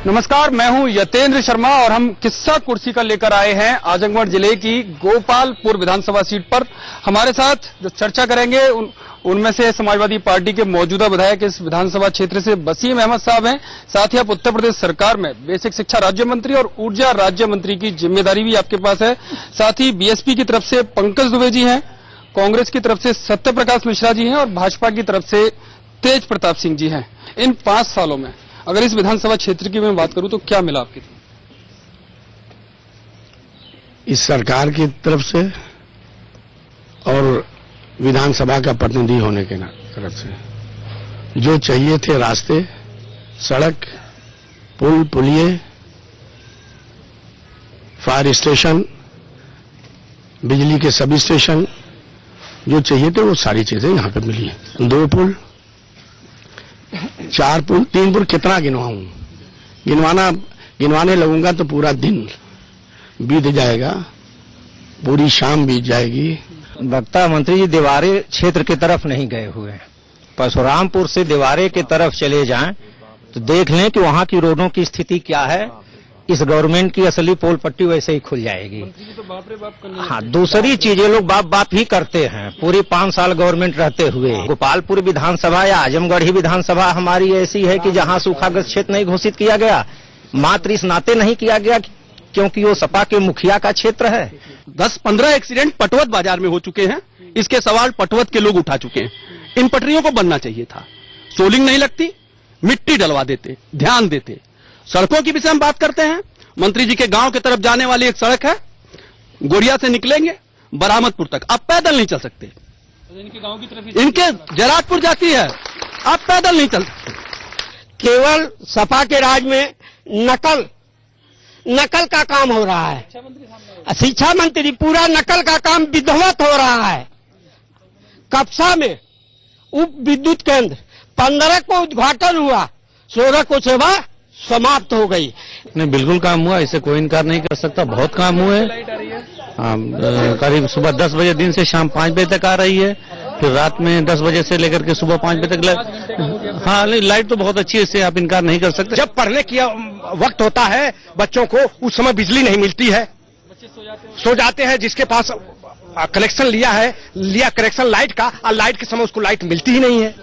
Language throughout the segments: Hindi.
नमस्कार, मैं हूं यतेंद्र शर्मा और हम किस्सा कुर्सी का लेकर आए हैं आजमगढ़ जिले की गोपालपुर विधानसभा सीट पर। हमारे साथ जो चर्चा करेंगे उनमें से समाजवादी पार्टी के मौजूदा विधायक इस विधानसभा क्षेत्र से वसीम अहमद साहब हैं। साथ ही आप उत्तर प्रदेश सरकार में बेसिक शिक्षा राज्य मंत्री और ऊर्जा राज्य मंत्री की जिम्मेदारी भी आपके पास है। साथ ही बीएसपी की तरफ से पंकज दुबे जी हैं, कांग्रेस की तरफ से सत्य प्रकाश मिश्रा जी हैं और भाजपा की तरफ से तेज प्रताप सिंह जी हैं। इन 5 सालों में अगर इस विधानसभा क्षेत्र की मैं बात करूं तो क्या मिला आपकी? इस सरकार की तरफ से और विधानसभा का प्रतिनिधि होने के तरफ से जो चाहिए थे रास्ते, सड़क, पुल, पुलिये, फायर स्टेशन, बिजली के सभी स्टेशन जो चाहिए थे वो सारी चीजें यहां पे मिली हैं। 2 पुल, 4 पुल, 3 पुल, कितना गिनवाऊं? गिनवाने लगूंगा तो पूरा दिन बीत जाएगा, पूरी शाम बीत जाएगी। वक्ता मंत्री जी दीवारे क्षेत्र की तरफ नहीं गए हुए हैं। परशुरामपुर से दीवारे की तरफ चले जाएं तो देख लें कि वहां की रोडों की स्थिति क्या है। इस गवर्नमेंट की असली पोल पट्टी वैसे ही खुल जाएगी। हाँ, दूसरी चीजें लोग बाप ही करते हैं। पूरी 5 साल गवर्नमेंट रहते हुए गोपालपुर विधानसभा या आजमगढ़ ही विधानसभा हमारी ऐसी है कि जहां सूखाग्रस्त क्षेत्र नहीं घोषित किया गया, मात्र इस नाते नहीं किया गया क्योंकि वो सपा के मुखिया का क्षेत्र है। 10-15 एक्सीडेंट पटवत बाजार में हो चुके हैं। इसके सवाल पटवत के लोग उठा चुके हैं। इन पटरियों को बनना चाहिए था। सोलिंग नहीं लगती, मिट्टी डलवा देते, ध्यान देते। सड़कों की विषय हम बात करते हैं। मंत्री जी के गांव की तरफ जाने वाली एक सड़क है, गोरिया से निकलेंगे बरामदपुर तक, आप पैदल नहीं चल सकते। इनके गांव की तरफ, इनके जराटपुर जाती है, आप पैदल नहीं चल सकते। केवल सपा के राज में नकल का काम हो रहा है। शिक्षा मंत्री पूरा नकल का काम विधिवत हो रहा है। कपसा में उप विद्युत केंद्र 15 को उद्घाटन हुआ, 16 को सेवा समाप्त हो गई। नहीं, बिल्कुल काम हुआ, इसे कोई इनकार नहीं कर सकता। बहुत काम हुए। करीब सुबह 10 बजे दिन से शाम 5 बजे तक आ रही है, फिर रात में 10 बजे से लेकर के सुबह 5 बजे तक। हाँ, लाइट तो बहुत अच्छी है, इससे आप इनकार नहीं कर सकते। जब पढ़ने की वक्त होता है बच्चों को, उस समय बिजली नहीं मिलती है, सो जाते हैं। जिसके पास कनेक्शन लिया कनेक्शन लाइट का, और लाइट के समय उसको लाइट मिलती ही नहीं है।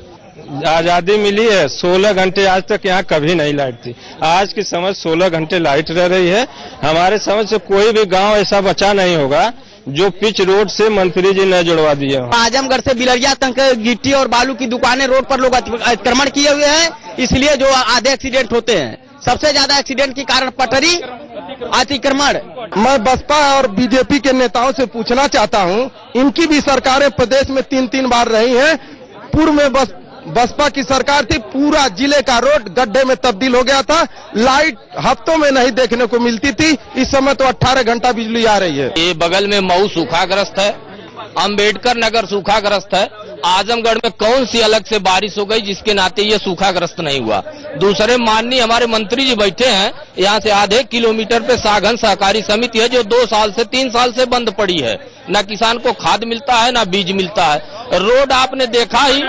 आजादी मिली है, 16 घंटे आज तक यहाँ कभी नहीं लाइट थी। आज की समझ 16 घंटे लाइट रह रही है। हमारे समझ से कोई भी गांव ऐसा बचा नहीं होगा जो पिच रोड से मंत्री जी ने जुड़वा दिया। आजमगढ़ से बिलरिया तक गिट्टी और बालू की दुकानें रोड पर लोग अतिक्रमण किए हुए हैं, इसलिए जो आधे एक्सीडेंट होते हैं। सबसे ज्यादा एक्सीडेंट के कारण पटरी अतिक्रमण। मैं बसपा और बीजेपी के नेताओं से पूछना चाहता हूं, इनकी भी सरकारें प्रदेश में 3-3 बार रही हैं। पूर्व में बसपा की सरकार थी, पूरा जिले का रोड गड्ढे में तब्दील हो गया था। लाइट हफ्तों में नहीं देखने को मिलती थी। इस समय तो 18 घंटा बिजली आ रही है। ये बगल में मऊ सूखाग्रस्त है, अंबेडकर नगर सूखाग्रस्त है। आजमगढ़ में कौन सी अलग से बारिश हो गई जिसके नाते ये सूखाग्रस्त नहीं हुआ? दूसरे माननीय हमारे मंत्री जी बैठे हैं, यहाँ से आधे किलोमीटर पे साघन सहकारी समिति है जो 2 साल से 3 साल से बंद पड़ी है। न किसान को खाद मिलता है, न बीज मिलता है। रोड आपने देखा ही,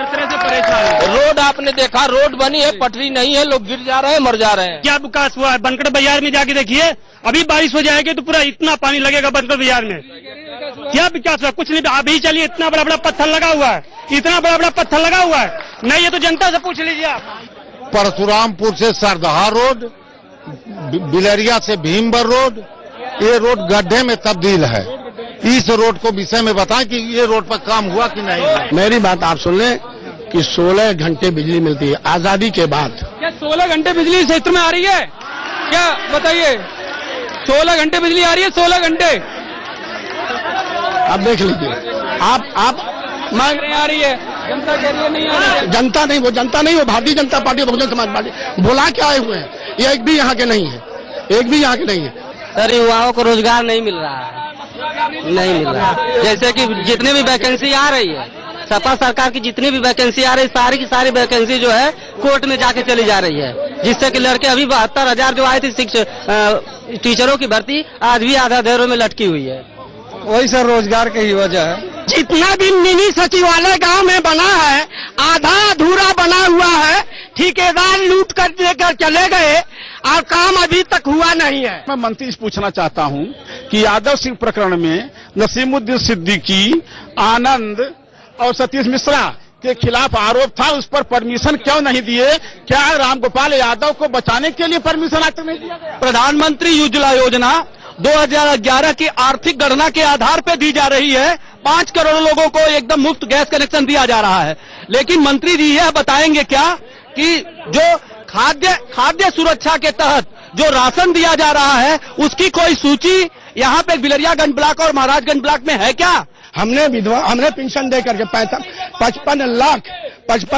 रोड बनी है, पटरी नहीं है, लोग गिर जा रहे हैं, मर जा रहे हैं। क्या विकास हुआ है? बनकर बाजार में जाके देखिए, अभी बारिश हो जाएगी तो पूरा इतना पानी लगेगा बनकर बाजार में। क्या विकास हुआ? कुछ नहीं। अभी चलिए, इतना बड़ा बड़ा पत्थर लगा हुआ है, इतना बड़ा बड़ा पत्थर लगा हुआ है। नहीं, ये तो जनता से पूछ लीजिए आप। परशुरामपुर से सरदहा रोड, बिलरिया से भीमबर रोड, ये रोड गड्ढे में तब्दील है। इस रोड को विषय में बताएं कि ये रोड पर काम हुआ कि नहीं। मेरी बात आप सुन लें कि 16 घंटे बिजली मिलती है आजादी के बाद। क्या 16 घंटे बिजली क्षेत्र में आ रही है? क्या बताइए, 16 घंटे बिजली आ रही है? 16 घंटे आप देख लीजिए। आप मांग नहीं आ रही है, जनता के लिए नहीं आ रही है। जनता नहीं, वो भारतीय जनता पार्टी, बहुजन समाज पार्टी बुला के आए हुए हैं। ये एक भी यहाँ के नहीं है, एक भी यहाँ के नहीं है। सर, युवाओं को रोजगार नहीं मिल रहा है, नहीं मिल रहा है। जैसे कि जितनी भी वैकेंसी आ रही है, सपा सरकार की जितनी भी वैकेंसी आ रही है, सारी की सारी वैकेंसी जो है कोर्ट में जाके चली जा रही है, जिससे कि लड़के अभी 72,000 जो आए थे टीचरों की भर्ती, आज भी आधा देरों में लटकी हुई है। वही सर, रोजगार की ही वजह है। जितना भी मिनी सचिवालय गांव में बना है, आधा अधूरा बना हुआ है। ठेकेदार लूट कर लेकर चले गए और काम अभी तक हुआ नहीं है। मैं मंत्री से पूछना चाहता हूं कि यादव सिंह प्रकरण में नसीमुद्दीन सिद्दीकी, आनंद और सतीश मिश्रा के खिलाफ आरोप था, उस पर परमिशन क्यों नहीं दिए? क्या रामगोपाल यादव को बचाने के लिए परमिशन आज तक नहीं दिया गया? प्रधानमंत्री उज्ज्वला योजना 2011 की आर्थिक गणना के आधार पर दी जा रही है। 5 करोड़ लोगों को एकदम मुफ्त गैस कनेक्शन दिया जा रहा है, लेकिन मंत्री जी यह बताएंगे क्या कि जो खाद्य सुरक्षा के तहत जो राशन दिया जा रहा है उसकी कोई सूची यहाँ पे बिलरियागंज ब्लॉक और महाराजगंज ब्लॉक में है क्या? हमने पेंशन दे करके 55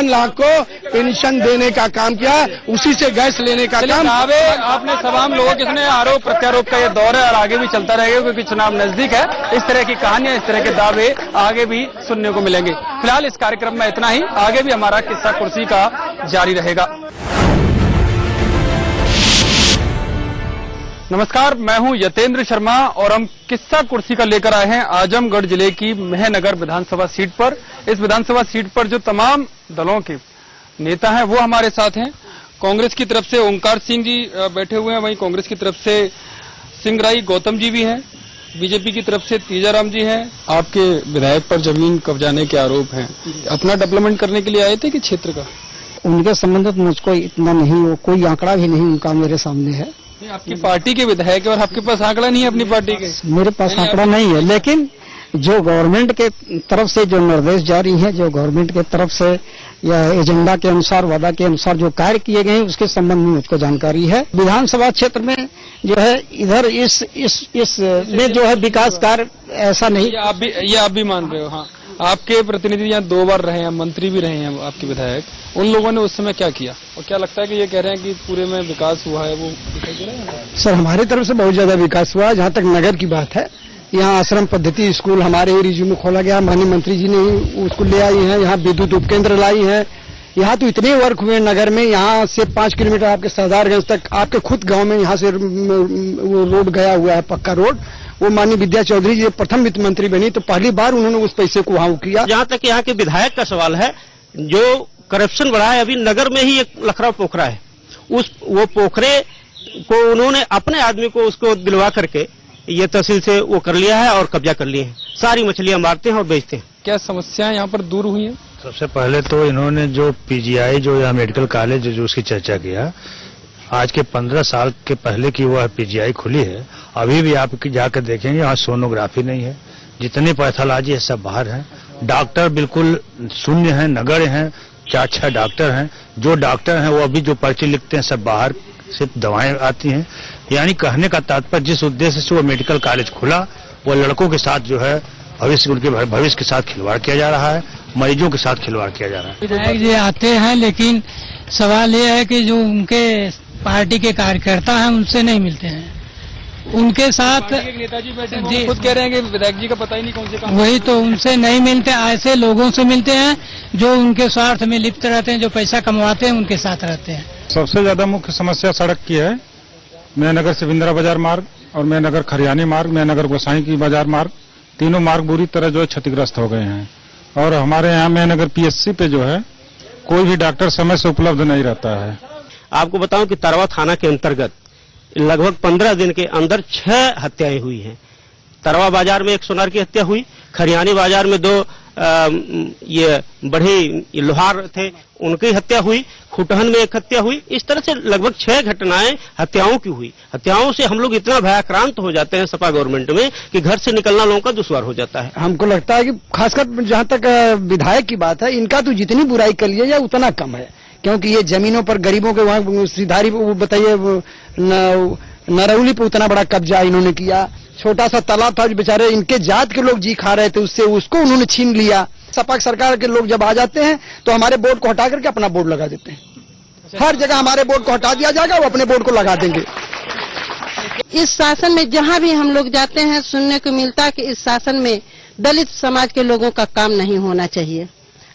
लाख को पेंशन देने का काम किया, उसी से गैस लेने का काम। दावे आपने तमाम लोगों के सुने, आरोप प्रत्यारोप का ये दौर है और आगे भी चलता रहेगा क्योंकि चुनाव नजदीक है। इस तरह की कहानियां, इस तरह के दावे आगे भी सुनने को मिलेंगे। फिलहाल इस कार्यक्रम में इतना ही, आगे भी हमारा किस्सा कुर्सी का जारी रहेगा। नमस्कार, मैं हूं यतेंद्र शर्मा और हम किस्सा कुर्सी का लेकर आए हैं आजमगढ़ जिले की मेहनगर विधानसभा सीट पर। इस विधानसभा सीट पर जो तमाम दलों के नेता हैं वो हमारे साथ हैं। कांग्रेस की तरफ से ओंकार सिंह जी बैठे हुए हैं, वहीं कांग्रेस की तरफ से सिंगराई गौतम जी भी हैं, बीजेपी की तरफ से तीजाराम जी हैं। आपके विधायक पर जमीन कब्जाने के आरोप हैं, अपना डेवलपमेंट करने के लिए आए थे कि क्षेत्र का? उनके संबंधित मुझको इतना नहीं, वो कोई आंकड़ा भी नहीं उनका मेरे सामने है। आपकी पार्टी के विधायक है और आपके पास आंकड़ा नहीं है अपनी पार्टी के? मेरे पास आंकड़ा नहीं है, लेकिन जो गवर्नमेंट के तरफ से जो निर्देश जारी है, जो गवर्नमेंट के तरफ से या एजेंडा के अनुसार, वादा के अनुसार जो कार्य किए गए हैं उसके संबंध में मुझको जानकारी है। विधानसभा क्षेत्र में जो है इधर इस में जो है विकास कार्य ऐसा नहीं। ये आप भी मान रहे हो? हाँ, आपके प्रतिनिधि यहाँ 2 बार रहे हैं, मंत्री भी रहे हैं आपके विधायक, उन लोगों ने उस समय क्या किया और क्या लगता है कि ये कह रहे हैं कि पूरे में विकास हुआ है, वो दिखाई दे रहा है? सर, हमारी तरफ से बहुत ज्यादा विकास हुआ है। जहाँ तक नगर की बात है, यहाँ आश्रम पद्धति स्कूल हमारे एरिया में खोला गया, माननीय मंत्री जी ने उसको ले आई है। यहाँ विद्युत उपकेंद्र लाई है। यहाँ तो इतने वर्क हुए नगर में, यहाँ से 5 किलोमीटर आपके सरदारगंज तक, आपके खुद गांव में यहाँ से वो रोड गया हुआ है, पक्का रोड। वो माननीय विद्या चौधरी जी प्रथम वित्त मंत्री बनी तो पहली बार उन्होंने उस पैसे को वहां किया। जहाँ तक यहाँ के विधायक का सवाल है, जो करप्शन बढ़ा है, अभी नगर में ही एक लखरा पोखरा है, वो पोखरे को उन्होंने अपने आदमी को उसको दिलवा करके ये तहसील से वो कर लिया है और कब्जा कर लिए हैं। सारी मछलियां मारते हैं और बेचते हैं। क्या समस्याएं यहाँ पर दूर हुई है? सबसे पहले तो इन्होंने जो पीजीआई जो या मेडिकल कॉलेज जो उसकी चर्चा किया, आज के 15 साल के पहले की वह पीजीआई खुली है। अभी भी आप जाकर देखेंगे वहाँ सोनोग्राफी नहीं है, जितनी पैथोलॉजी है सब बाहर है। डॉक्टर बिल्कुल शून्य है, नगण्य है। 4-6 डॉक्टर हैं, जो डॉक्टर हैं वो अभी जो पर्ची लिखते हैं सब बाहर से दवाएं आती हैं। यानी कहने का तात्पर्य जिस उद्देश्य से वो मेडिकल कॉलेज खुला, वो लड़कों के साथ जो है उनके भविष्य के साथ खिलवाड़ किया जा रहा है, मरीजों के साथ खिलवाड़ किया जा रहा है। विधायक जी आते हैं, लेकिन सवाल ये है कि जो उनके पार्टी के कार्यकर्ता हैं उनसे नहीं मिलते हैं। उनके साथ नेताजी बैठे हैं, खुद कह रहे हैं कि विधायक जी का पता ही नहीं कौन से काम। वही तो, उनसे नहीं मिलते, ऐसे लोगों से मिलते हैं जो उनके स्वार्थ में लिप्त रहते हैं, जो पैसा कमाते हैं उनके साथ रहते हैं। सबसे ज्यादा मुख्य समस्या सड़क की है। मेहनगर से बिंद्रा बाजार मार्ग और मेहनगर खरियानी मार्ग, मेहनगर गोसाई की बाजार मार्ग, तीनों मार्ग बुरी तरह जो है क्षतिग्रस्त हो गए हैं। और हमारे यहाँ मेहनगर पीएचसी पे जो है कोई भी डॉक्टर समय से उपलब्ध नहीं रहता है। आपको बताऊं कि तरवा थाना के अंतर्गत लगभग 15 दिन के अंदर 6 हत्याएं हुई हैं। तरवा बाजार में एक सोनार की हत्या हुई, खरियानी बाजार में 2 ये बढ़े लोहार थे उनकी हत्या हुई, खुटहन में एक हत्या हुई। इस तरह से लगभग 6 घटनाएं हत्याओं की हुई। हत्याओं से हम लोग इतना भयाक्रांत हो जाते हैं सपा गवर्नमेंट में कि घर से निकलना लोगों का दुश्वार हो जाता है। हमको लगता है कि खासकर जहाँ तक विधायक की बात है, इनका तो जितनी बुराई कर लिया जाए उतना कम है, क्योंकि ये जमीनों पर गरीबों के वहाँ सिधारी बताइए नरौली पे उतना बड़ा कब्जा इन्होंने किया। छोटा सा तालाब था, बेचारे इनके जात के लोग जी खा रहे थे उससे, उसको उन्होंने छीन लिया। सपा सरकार के लोग जब आ जाते हैं तो हमारे बोर्ड को हटा करके अपना बोर्ड लगा देते हैं। हर जगह हमारे बोर्ड को हटा दिया जाएगा, वो अपने बोर्ड को लगा देंगे। इस शासन में जहाँ भी हम लोग जाते हैं सुनने को मिलता है कि इस शासन में दलित समाज के लोगों का काम नहीं होना चाहिए,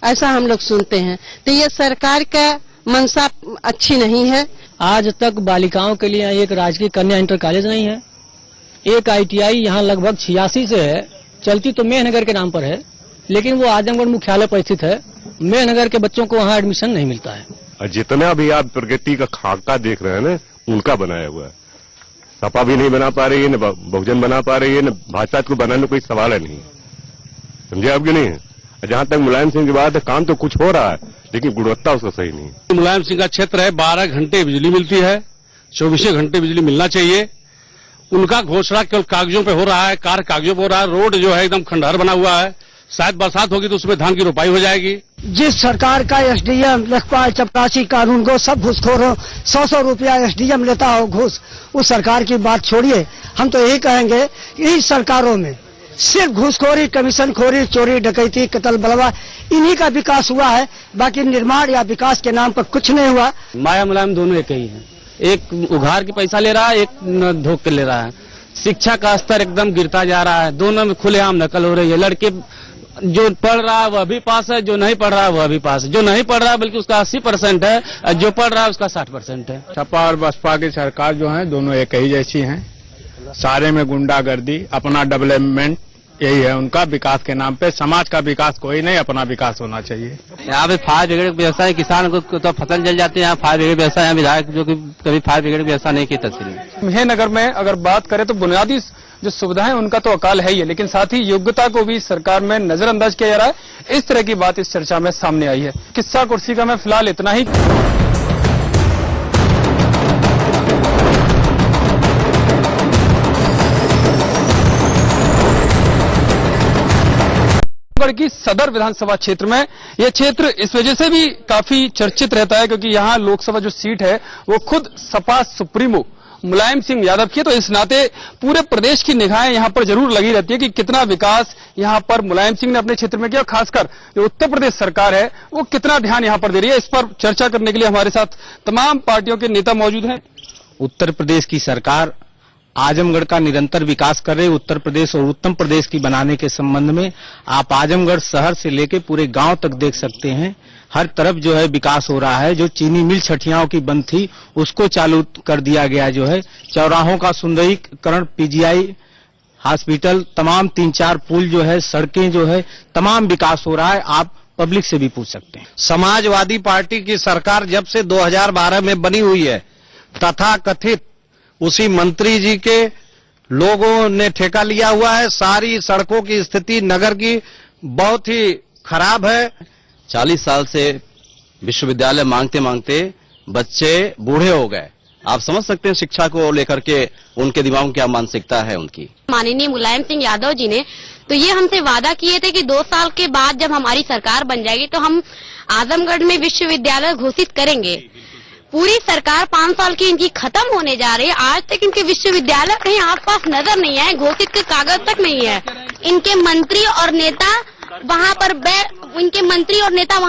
ऐसा हम लोग सुनते हैं। तो ये सरकार का मंशा अच्छी नहीं है। आज तक बालिकाओं के लिए एक राजकीय कन्या इंटर कॉलेज नहीं है। एक ITI यहाँ लगभग 86 से है, चलती तो मेहनगर के नाम पर है, लेकिन वो आजमगढ़ मुख्यालय पर स्थित है। मेहनगर के बच्चों को वहाँ एडमिशन नहीं मिलता है। जितना भी आप प्रगति का खाका देख रहे हैं ना, उनका बनाया हुआ है। सपा भी नहीं बना पा रही है, न बहुजन बना पा रही है, न भाजपा को बनाने कोई सवाल है नहीं। समझे आप कि नहीं? जहां तक मुलायम सिंह की बात है, काम तो कुछ हो रहा है लेकिन गुणवत्ता उसका सही नहीं है। मुलायम सिंह का क्षेत्र है, 12 घंटे बिजली मिलती है, 24 घंटे बिजली मिलना चाहिए। उनका घोषणा केवल कागजों पे हो रहा है, कार्य कागजों पे हो रहा है। रोड जो है एकदम खंडहर बना हुआ है, शायद बरसात होगी तो उसमें धान की रोपाई हो जाएगी। जिस सरकार का एसडीएम लेखपाल चपरासी कानून को सब घूसखोरों 100-100 रुपया एसडीएम लेता हो घूस, उस सरकार की बात छोड़िए। हम तो यही कहेंगे कि इस सरकारों में सिर्फ घूसखोरी, कमीशनखोरी, चोरी, डकैती, कत्ल, बलवा, इन्हीं का विकास हुआ है। बाकी निर्माण या विकास के नाम पर कुछ नहीं हुआ। माया मुलायम दोनों एक ही है, एक उघार के पैसा ले रहा है, एक धोख के ले रहा है। शिक्षा का स्तर एकदम गिरता जा रहा है, दोनों में खुलेआम नकल हो रही है। लड़के जो पढ़ रहा है वह भी पास है, जो नहीं पढ़ रहा है वह भी पास है। जो नहीं पढ़ रहा है बल्कि उसका 80% है, और जो पढ़ रहा है उसका 60% है। सपा और बसपा की सरकार जो है दोनों एक ही जैसी हैं। सारे में गुंडागर्दी, अपना डेवलपमेंट, यही है उनका। विकास के नाम पे समाज का विकास कोई नहीं, अपना विकास होना चाहिए। यहाँ पे फायर ब्रिगेड व्यवस्था है, किसान को तो फसल जल जाती है। यहाँ फायर ब्रिगेड व्यवस्था है, विधायक जो कि कभी फायर ब्रिगेड व्यवस्था नहीं की तस्वीर। मेहनगर में अगर बात करें तो बुनियादी जो सुविधाएं उनका तो अकाल है ही है, लेकिन साथ ही योग्यता को भी सरकार में नजरअंदाज किया जा रहा है। इस तरह की बात इस चर्चा में सामने आई है। किस्सा कुर्सी का मैं फिलहाल इतना ही। की सदर विधानसभा क्षेत्र में यह क्षेत्र इस वजह से भी काफी चर्चित रहता है क्योंकि यहां लोकसभा जो सीट है वो खुद सपा सुप्रीमो मुलायम सिंह यादव की है। तो इस नाते पूरे प्रदेश की निगाहें यहां पर जरूर लगी रहती है कि कितना विकास यहां पर मुलायम सिंह ने अपने क्षेत्र में किया। खासकर जो उत्तर प्रदेश सरकार है वो कितना ध्यान यहां पर दे रही है। इस पर चर्चा करने के लिए हमारे साथ तमाम पार्टियों के नेता मौजूद हैं। उत्तर प्रदेश की सरकार आजमगढ़ का निरंतर विकास कर रही है। उत्तर प्रदेश और उत्तम प्रदेश की बनाने के संबंध में आप आजमगढ़ शहर से लेकर पूरे गांव तक देख सकते हैं। हर तरफ जो है विकास हो रहा है। जो चीनी मिल छठियाओं की बंद थी उसको चालू कर दिया गया। जो है चौराहों का सुंदरीकरण, पीजीआई हॉस्पिटल, तमाम 3-4 पुल जो है, सड़कें जो है, तमाम विकास हो रहा है। आप पब्लिक से भी पूछ सकते हैं। समाजवादी पार्टी की सरकार जब से 2012 में बनी हुई है, तथा कथित उसी मंत्री जी के लोगों ने ठेका लिया हुआ है। सारी सड़कों की स्थिति नगर की बहुत ही खराब है। 40 साल से विश्वविद्यालय मांगते मांगते बच्चे बूढ़े हो गए। आप समझ सकते हैं शिक्षा को लेकर के उनके दिमाग में क्या मानसिकता है उनकी। माननीय मुलायम सिंह यादव जी ने तो ये हमसे वादा किए थे कि 2 साल के बाद जब हमारी सरकार बन जाएगी तो हम आजमगढ़ में विश्वविद्यालय घोषित करेंगे। पूरी सरकार 5 साल की इनकी खत्म होने जा रही है, आज तक इनके विश्वविद्यालय कहीं आसपास नजर नहीं है, घोषित के कागज तक नहीं है। इनके मंत्री और नेता वहाँ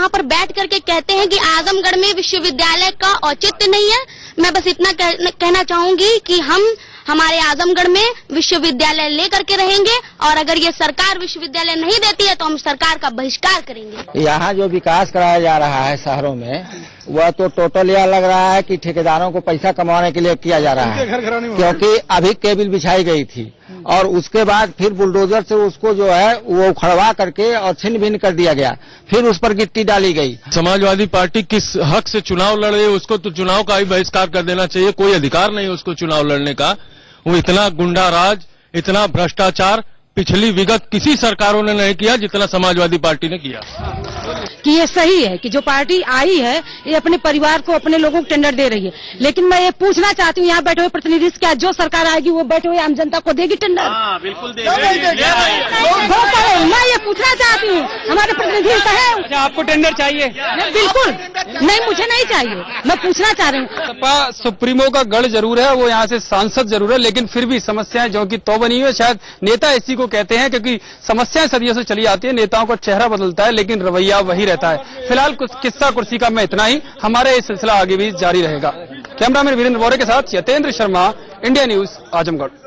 पर बैठ करके कहते हैं कि आजमगढ़ में विश्वविद्यालय का औचित्य नहीं है। मैं बस इतना कहना चाहूंगी कि हम हमारे आजमगढ़ में विश्वविद्यालय लेकर के रहेंगे और अगर ये सरकार विश्वविद्यालय नहीं देती है तो हम सरकार का बहिष्कार करेंगे। यहाँ जो विकास कराया जा रहा है शहरों में वह तो टोटल यह लग रहा है कि ठेकेदारों को पैसा कमाने के लिए किया जा रहा है, क्योंकि अभी केबिल बिछाई गई थी और उसके बाद फिर बुलडोजर से उसको जो है वो उखड़वा करके और छिन्न भिन्न कर दिया गया, फिर उस पर गिट्टी डाली गई। समाजवादी पार्टी किस हक से चुनाव लड़ रही है उसको तो चुनाव का ही बहिष्कार कर देना चाहिए। कोई अधिकार नहीं उसको चुनाव लड़ने का। वो इतना गुंडा राज, इतना भ्रष्टाचार पिछली विगत किसी सरकारों ने नहीं किया जितना समाजवादी पार्टी ने किया। कि ये सही है कि जो पार्टी आई है ये अपने परिवार को, अपने लोगों को टेंडर दे रही है, लेकिन मैं ये पूछना चाहती हूँ यहाँ बैठे हुए प्रतिनिधि क्या जो सरकार आएगी वो बैठे हुए आम जनता को देगी टेंडर? बिल्कुल मैं ये पूछना चाहती हूँ हमारे प्रतिनिधि कहे आपको टेंडर चाहिए? बिल्कुल नहीं, मुझे नहीं चाहिए, मैं पूछना चाह रही हूँ। सपा सुप्रीमो का गढ़ जरूर है, वो यहाँ से सांसद जरूर है, लेकिन फिर भी समस्याएं जो कि तो बनी हुई है। शायद नेता इसी को कहते हैं क्योंकि समस्याएं सदियों से चली आती है, नेताओं का चेहरा बदलता है लेकिन रवैया वही रहता है। फिलहाल कुछ किस्सा कुर्सी का मैं इतना ही। हमारा ये सिलसिला आगे भी जारी रहेगा। कैमरामैन वीरेंद्र वोरे के साथ यतेंद्र शर्मा, इंडिया न्यूज, आजमगढ़।